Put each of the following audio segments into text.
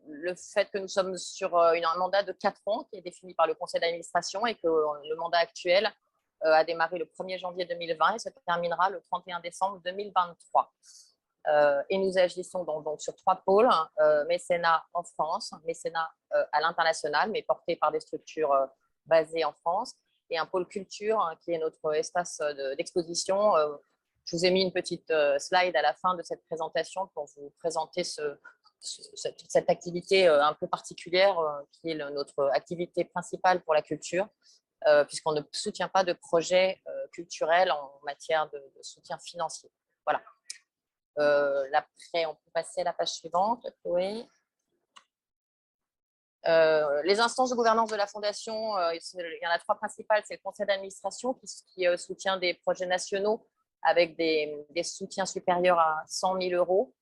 le fait que nous sommes sur un mandat de 4 ans qui est défini par le conseil d'administration et que le mandat actuel a démarré le 1er janvier 2020 et se terminera le 31 décembre 2023. Et nous agissons donc sur 3 pôles, mécénat en France, mécénat à l'international, mais porté par des structures basées en France, et un pôle culture qui est notre espace d'exposition. Je vous ai mis une petite slide à la fin de cette présentation pour vous présenter cette activité un peu particulière qui est notre activité principale pour la culture, puisqu'on ne soutient pas de projet culturel en matière de soutien financier. Voilà. Après, on peut passer à la page suivante, Chloé. Les instances de gouvernance de la Fondation, il y en a 3 principales. C'est le conseil d'administration qui soutient des projets nationaux avec des soutiens supérieurs à 100 000 €.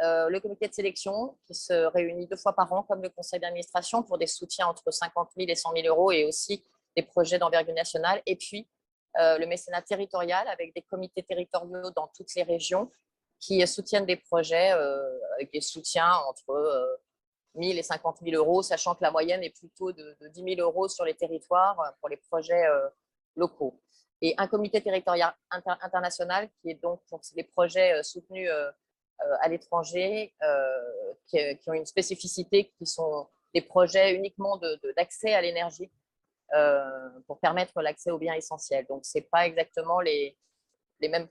Le comité de sélection qui se réunit 2 fois par an, comme le conseil d'administration, pour des soutiens entre 50 000 et 100 000 € et aussi des projets d'envergure nationale. Et puis, le mécénat territorial avec des comités territoriaux dans toutes les régions qui soutiennent des projets avec des soutiens entre 1 000 et 50 000 €, sachant que la moyenne est plutôt de 10 000 € sur les territoires pour les projets locaux. Et un comité territorial international qui est donc pour les projets soutenus à l'étranger, qui ont une spécificité, qui sont des projets uniquement d'accès à l'énergie pour permettre l'accès aux biens essentiels. Donc, ce n'est pas exactement les mêmes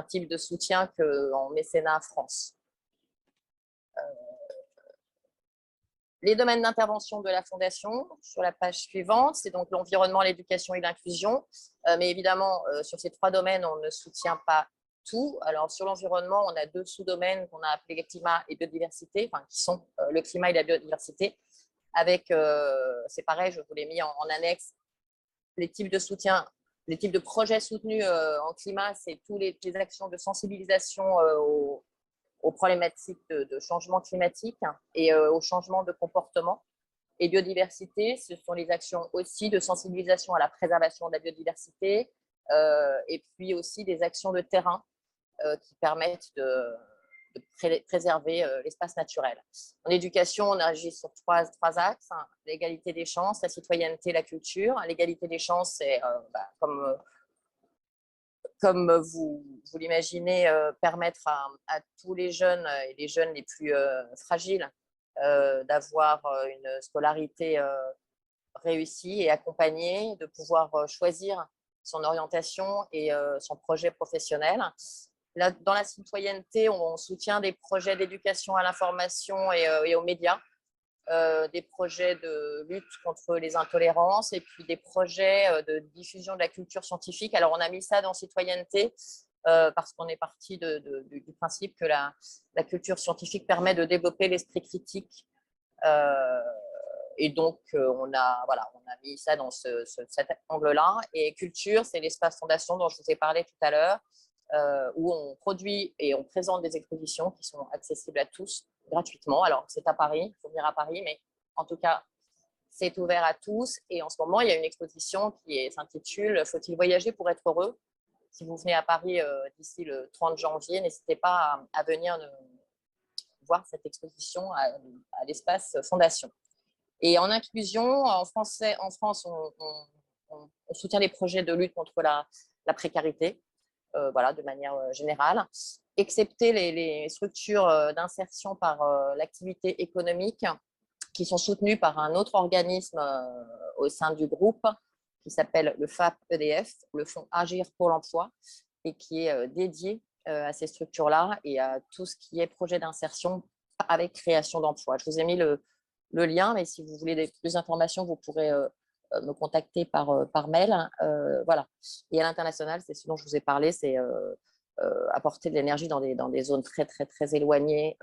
types de soutien qu'en mécénat France. Les domaines d'intervention de la Fondation, sur la page suivante, c'est donc l'environnement, l'éducation et l'inclusion. Mais évidemment, sur ces 3 domaines, on ne soutient pas tout. Alors, sur l'environnement, on a 2 sous-domaines qu'on a appelés les climat et biodiversité, qui sont le climat et la biodiversité. Avec, c'est pareil, je vous l'ai mis en annexe, les types de soutien, les types de projets soutenus en climat, c'est toutes les actions de sensibilisation aux problématiques de changement climatique et au changement de comportement. Et biodiversité, ce sont les actions aussi de sensibilisation à la préservation de la biodiversité et puis aussi des actions de terrain qui permettent de préserver l'espace naturel. En éducation, on agit sur 3 axes, l'égalité des chances, la citoyenneté, la culture. L'égalité des chances, c'est comme vous l'imaginez, permettre à tous les jeunes et les jeunes les plus fragiles d'avoir une scolarité réussie et accompagnée, de pouvoir choisir son orientation et son projet professionnel. Là, dans la citoyenneté, on soutient des projets d'éducation à l'information et aux médias, des projets de lutte contre les intolérances et puis des projets de diffusion de la culture scientifique. Alors, on a mis ça dans citoyenneté parce qu'on est parti du principe que la culture scientifique permet de développer l'esprit critique. Et donc, on a mis ça dans cet angle-là. Et culture, c'est l'espace fondation dont je vous ai parlé tout à l'heure, où on produit et on présente des expositions qui sont accessibles à tous gratuitement. Alors, c'est à Paris, il faut venir à Paris, mais en tout cas, c'est ouvert à tous. Et en ce moment, il y a une exposition qui s'intitule « Faut-il voyager pour être heureux ?» Si vous venez à Paris d'ici le 30 janvier, n'hésitez pas à venir voir cette exposition à l'espace Fondation. Et en inclusion, en France, on soutient les projets de lutte contre la précarité, de manière générale, excepté les structures d'insertion par l'activité économique qui sont soutenues par un autre organisme au sein du groupe qui s'appelle le FAP-EDF, le Fonds Agir pour l'emploi, et qui est dédié à ces structures-là et à tout ce qui est projet d'insertion avec création d'emplois. Je vous ai mis le lien, mais si vous voulez plus d'informations, vous pourrez me contacter par mail. Voilà. Et à l'international, c'est ce dont je vous ai parlé, c'est apporter de l'énergie dans des zones très, très, très éloignées,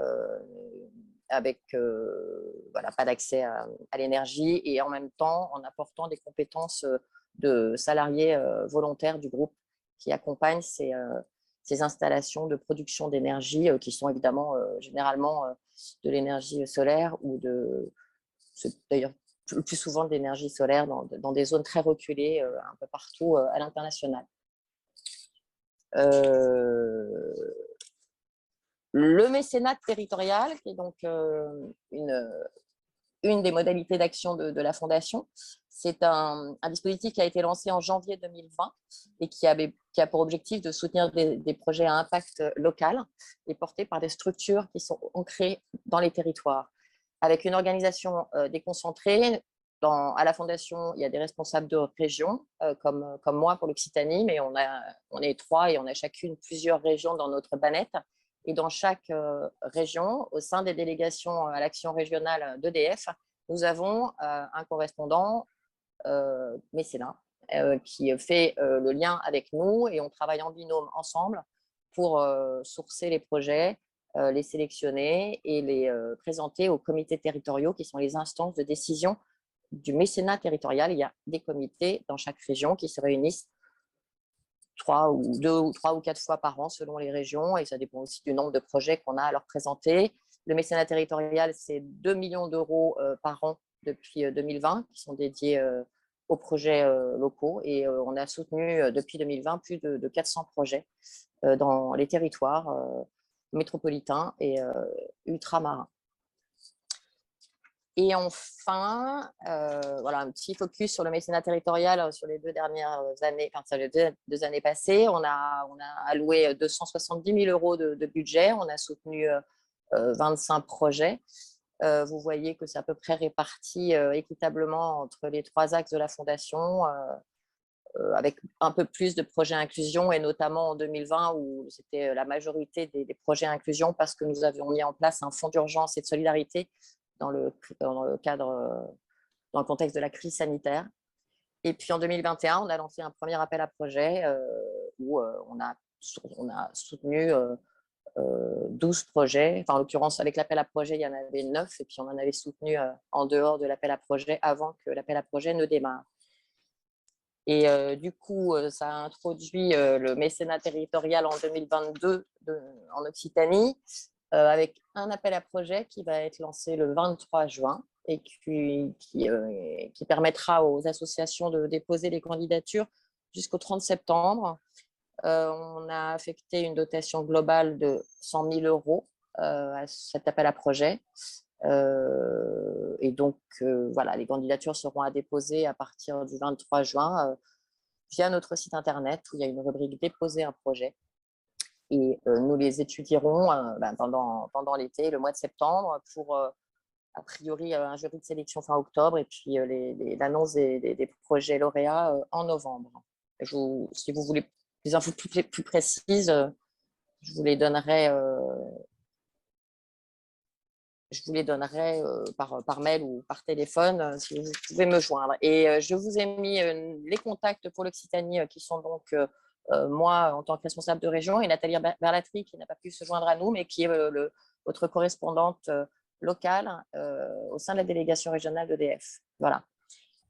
avec pas d'accès à l'énergie, et en même temps en apportant des compétences de salariés volontaires du groupe qui accompagnent ces installations de production d'énergie qui sont évidemment généralement de l'énergie solaire ou d'ailleurs le plus souvent de l'énergie solaire dans des zones très reculées un peu partout à l'international. Le mécénat territorial, qui est donc une des modalités d'action de la Fondation, c'est un dispositif qui a été lancé en janvier 2020 et qui a pour objectif de soutenir des projets à impact local et portés par des structures qui sont ancrées dans les territoires. Avec une organisation déconcentrée, à la Fondation, il y a des responsables de région, comme moi pour l'Occitanie, mais on est 3 et on a chacune plusieurs régions dans notre banette. Et dans chaque région, au sein des délégations à l'action régionale d'EDF, nous avons un correspondant mécénat qui fait le lien avec nous et on travaille en binôme ensemble pour sourcer les projets, les sélectionner et les présenter aux comités territoriaux qui sont les instances de décision du mécénat territorial. Il y a des comités dans chaque région qui se réunissent 3 ou 4 fois par an selon les régions et ça dépend aussi du nombre de projets qu'on a à leur présenter. Le mécénat territorial, c'est 2 millions d'euros par an depuis 2020 qui sont dédiés aux projets locaux et on a soutenu depuis 2020 plus de 400 projets dans les territoires métropolitains et ultramarins. Et enfin, voilà, un petit focus sur le mécénat territorial sur les 2 dernières années, enfin, les 2 années passées. On a alloué 270 000 euros de budget. On a soutenu 25 projets. Vous voyez que c'est à peu près réparti équitablement entre les 3 axes de la Fondation, avec un peu plus de projets inclusion, et notamment en 2020 où c'était la majorité des projets inclusion parce que nous avions mis en place un fonds d'urgence et de solidarité dans le contexte de la crise sanitaire. Et puis en 2021, on a lancé un premier appel à projet où on a soutenu 12 projets. Enfin, en l'occurrence, avec l'appel à projet, il y en avait 9 et puis on en avait soutenu en dehors de l'appel à projet avant que l'appel à projet ne démarre. Et du coup, ça a introduit le mécénat territorial en 2022 en Occitanie, avec un appel à projet qui va être lancé le 23 juin et qui permettra aux associations de déposer les candidatures jusqu'au 30 septembre. On a affecté une dotation globale de 100 000 euros à cet appel à projet. Et donc, voilà, les candidatures seront à déposer à partir du 23 juin via notre site internet où il y a une rubrique « Déposer un projet ». Et nous les étudierons pendant l'été, le mois de septembre, pour a priori un jury de sélection fin octobre et puis l'annonce des projets lauréats en novembre. Si vous voulez des infos plus précises, je vous les donnerai, par mail ou par téléphone si vous pouvez me joindre. Et je vous ai mis les contacts pour l'Occitanie qui sont donc moi en tant que responsable de région et Nathalie Berlatry qui n'a pas pu se joindre à nous mais qui est votre correspondante locale au sein de la délégation régionale d'EDF. Voilà.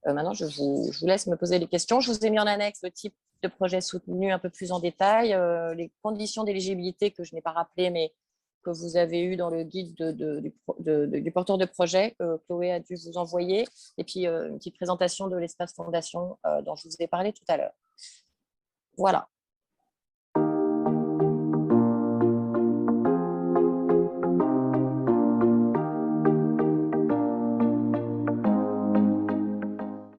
Maintenant, je vous laisse me poser les questions. Je vous ai mis en annexe le type de projet soutenu un peu plus en détail, les conditions d'éligibilité que je n'ai pas rappelées, mais que vous avez eu dans le guide du porteur de projet que Chloé a dû vous envoyer, et puis une petite présentation de l'espace Fondation dont je vous ai parlé tout à l'heure. Voilà.